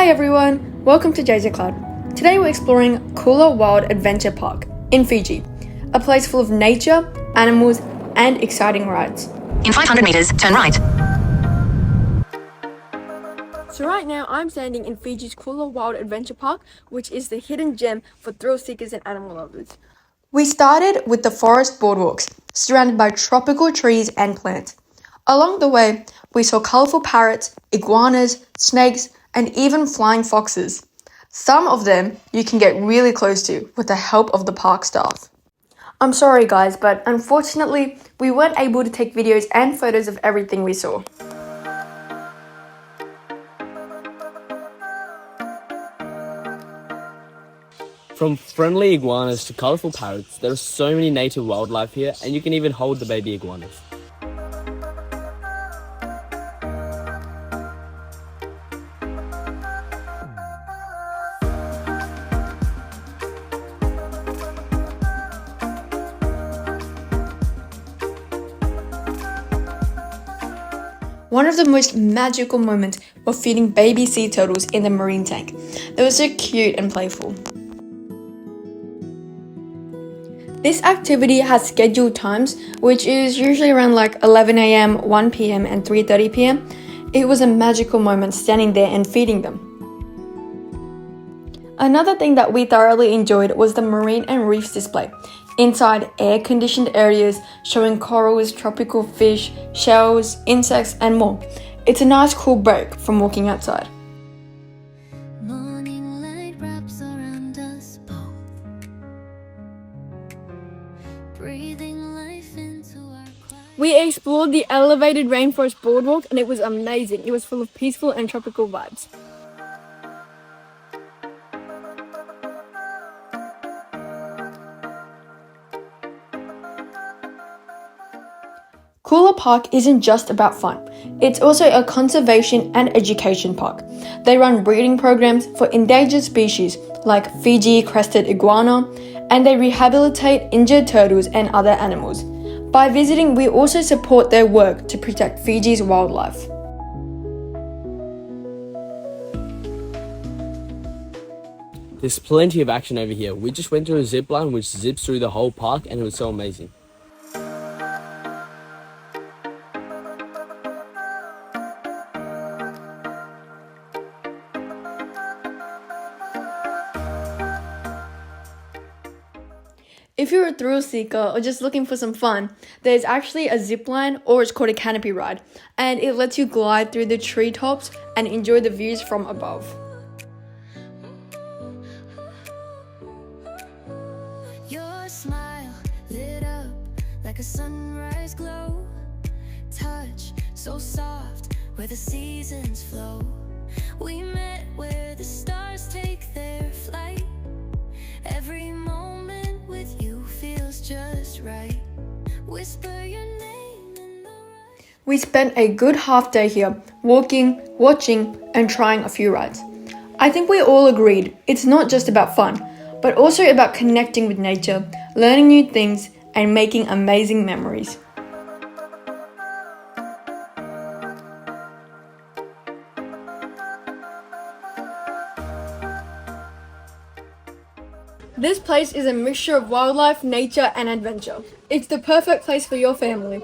Hi everyone, welcome to JJ Cloud. Today we're exploring Kula WILD Adventure Park in Fiji, a place full of nature, animals, and exciting rides. In 500 meters, turn right. So right now I'm standing in Fiji's Kula WILD Adventure Park, which is the hidden gem for thrill seekers and animal lovers. We started with the forest boardwalks, surrounded by tropical trees and plants. Along the way, we saw colourful parrots, iguanas, snakes, and even flying foxes. Some of them you can get really close to with the help of the park staff. I'm sorry guys, but unfortunately, we weren't able to take videos and photos of everything we saw. From friendly iguanas to colourful parrots, there are so many native wildlife here, and you can even hold the baby iguanas. One of the most magical moments was feeding baby sea turtles in the marine tank. They were so cute and playful. This activity has scheduled times, which is usually around like 11 a.m., 1 p.m. and 3:30 p.m. It was a magical moment standing there and feeding them. Another thing that we thoroughly enjoyed was the marine and reefs display. Inside air-conditioned areas showing corals, tropical fish, shells, insects and more. It's a nice cool break from walking outside. Morning light wraps around us both, breathing life into our clouds. We explored the elevated rainforest boardwalk and it was amazing. It was full of peaceful and tropical vibes. Kula Park isn't just about fun. It's also a conservation and education park. They run breeding programs for endangered species like Fiji crested iguana, and they rehabilitate injured turtles and other animals. By visiting, we also support their work to protect Fiji's wildlife. There's plenty of action over here. We just went through a zip line which zips through the whole park, and it was so amazing. If you're a thrill seeker or just looking for some fun, there's actually a zip line, or it's called a canopy ride, and it lets you glide through the treetops and enjoy the views from above. Your smile lit up like a sunrise glow, touch so soft where the seasons flow. We met where the stars take their flight. Every moment with you feels just right. Whisper your name in the right. We spent a good half day here, walking, watching, and trying a few rides. I think we all agreed it's not just about fun, but also about connecting with nature, learning new things, and making amazing memories. This place is a mixture of wildlife, nature, and adventure. It's the perfect place for your family.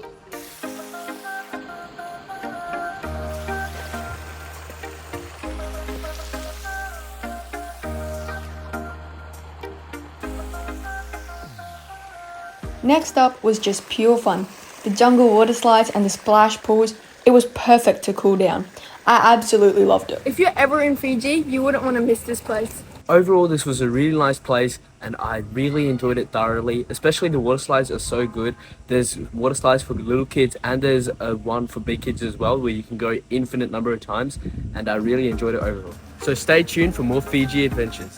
Next up was just pure fun. The jungle water slides and the splash pools, it was perfect to cool down. I absolutely loved it. If you're ever in Fiji, you wouldn't want to miss this place. Overall, this was a really nice place, and I really enjoyed it thoroughly. Especially the water slides are so good. There's water slides for little kids, and there's one for big kids as well, where you can go infinite number of times, and I really enjoyed it overall. So stay tuned for more Fiji adventures.